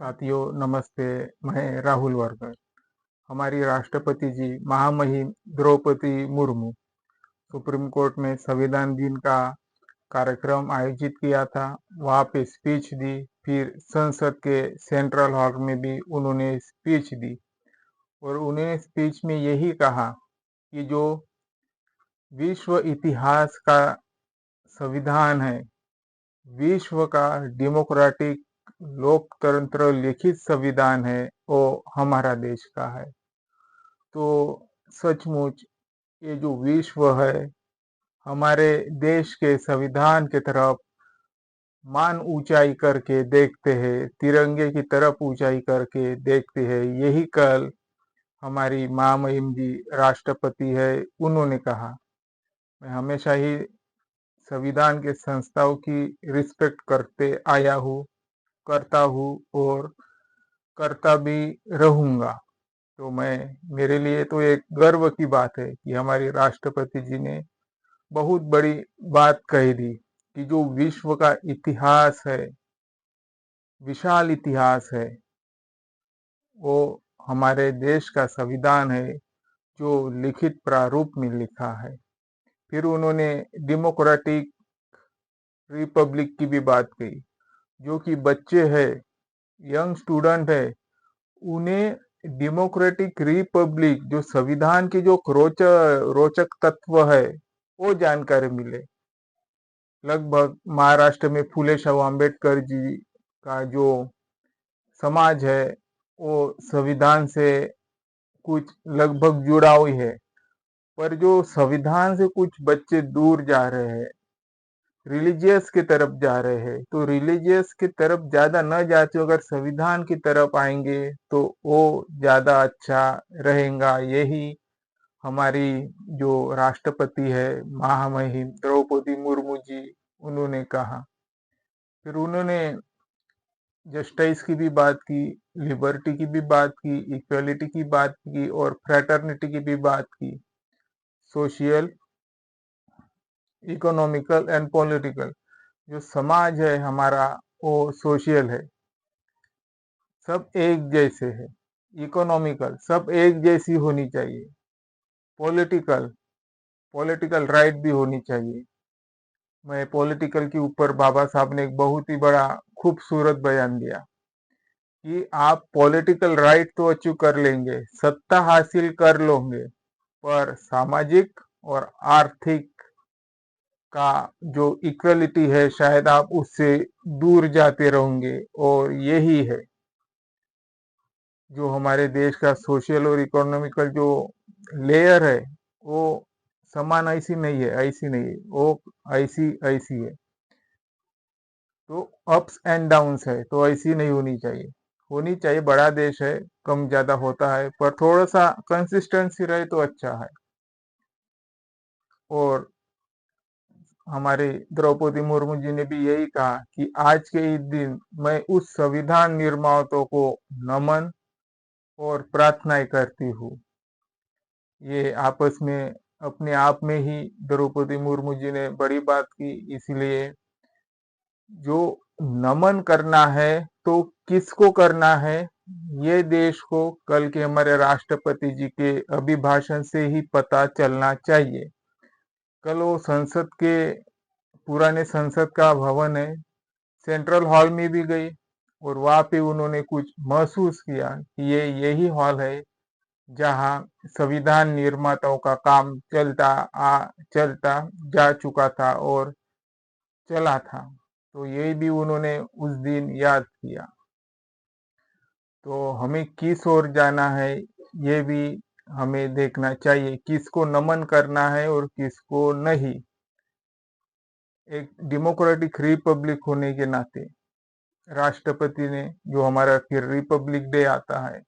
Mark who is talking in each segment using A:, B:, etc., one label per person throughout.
A: साथियों नमस्ते। मैं राहुल वर्कर। हमारी राष्ट्रपति जी महामहिम द्रौपदी मुर्मू सुप्रीम कोर्ट में संविधान दिन का कार्यक्रम आयोजित किया था। वहाँ पे स्पीच दी, फिर संसद के सेंट्रल हॉल में भी उन्होंने स्पीच दी और उन्होंने स्पीच में यही कहा कि जो विश्व इतिहास का संविधान है, विश्व का डेमोक्रेटिक लोकतंत्र लिखित संविधान है, वो हमारा देश का है। तो सचमुच ये जो विश्व है, हमारे देश के संविधान की तरफ मान ऊंचाई करके देखते हैं, तिरंगे की तरफ ऊंचाई करके देखते हैं। यही कल हमारी महामहिम जी राष्ट्रपति है, उन्होंने कहा। मैं हमेशा ही संविधान के संस्थाओं की रिस्पेक्ट करते आया हूँ, करता हूँ और करता भी रहूंगा। तो मेरे लिए तो एक गर्व की बात है कि हमारी राष्ट्रपति जी ने बहुत बड़ी बात कही दी कि जो विश्व का इतिहास है, विशाल इतिहास है, वो हमारे देश का संविधान है जो लिखित प्रारूप में लिखा है। फिर उन्होंने डेमोक्रेटिक रिपब्लिक की भी बात कही। जो कि बच्चे हैं, यंग स्टूडेंट है, उन्हें डेमोक्रेटिक रिपब्लिक जो संविधान की जो रोचक तत्व है वो जानकारी मिले। लगभग महाराष्ट्र में फूले शाहू अम्बेडकर जी का जो समाज है वो संविधान से कुछ लगभग जुड़ा हुई है, पर जो संविधान से कुछ बच्चे दूर जा रहे हैं, रिलीजियस की तरफ जा रहे हैं, तो रिलीजियस की तरफ ज्यादा न जाते अगर संविधान की तरफ आएंगे तो वो ज्यादा अच्छा रहेगा। यही हमारी जो राष्ट्रपति है महामहिम द्रौपदी मुर्मू जी, उन्होंने कहा। फिर उन्होंने जस्टिस की भी बात की, लिबर्टी की भी बात की, इक्वलिटी की बात की और फ्रेटर्निटी की भी बात की। सोशल, इकोनॉमिकल एंड पॉलिटिकल जो समाज है हमारा, वो सोशल है, सब एक जैसे है। इकोनॉमिकल, सब एक जैसी होनी चाहिए। पॉलिटिकल, पॉलिटिकल राइट भी होनी चाहिए। मैं पॉलिटिकल के ऊपर बाबा साहब ने एक बहुत ही बड़ा खूबसूरत बयान दिया कि आप पॉलिटिकल राइट तो अचीव कर लेंगे, सत्ता हासिल कर लोगे, पर सामाजिक और आर्थिक का जो इक्वलिटी है शायद आप उससे दूर जाते रहोगे। और यही है जो हमारे देश का सोशल और इकोनॉमिकल जो लेयर है, वो समान ऐसी नहीं है, ऐसी नहीं है, वो ऐसी ऐसी है। तो अप्स एंड डाउन्स है, तो ऐसी नहीं होनी चाहिए। होनी चाहिए, बड़ा देश है, कम ज्यादा होता है, पर थोड़ा सा कंसिस्टेंसी रहे तो अच्छा है। और हमारे द्रौपदी मुर्मू जी ने भी यही कहा कि आज के इस दिन मैं उस संविधान निर्माताओं को नमन और प्रार्थनाएं करती हूँ। ये आपस में अपने आप में ही द्रौपदी मुर्मू जी ने बड़ी बात की। इसलिए जो नमन करना है तो किसको करना है, ये देश को कल के हमारे राष्ट्रपति जी के अभिभाषण से ही पता चलना चाहिए। कल वो संसद के, पुराने संसद का भवन है, सेंट्रल हॉल में भी गई और वहां पे उन्होंने कुछ महसूस किया कि ये यही हॉल है जहां संविधान निर्माताओं का काम चलता जा चुका था और चला था। तो ये भी उन्होंने उस दिन याद किया। तो हमें किस ओर जाना है, ये भी हमें देखना चाहिए, किसको नमन करना है और किसको नहीं। एक डेमोक्रेटिक रिपब्लिक होने के नाते राष्ट्रपति ने जो हमारा फिर रिपब्लिक डे आता है,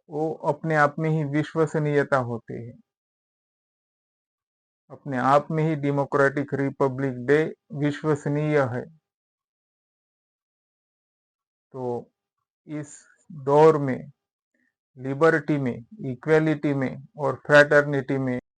A: वो अपने आप में ही विश्वसनीयता होते हैं। अपने आप में ही डेमोक्रेटिक रिपब्लिक डे विश्वसनीय है। तो इस दौर में लिबर्टी में, इक्वेलिटी में और फ्रेटर्निटी में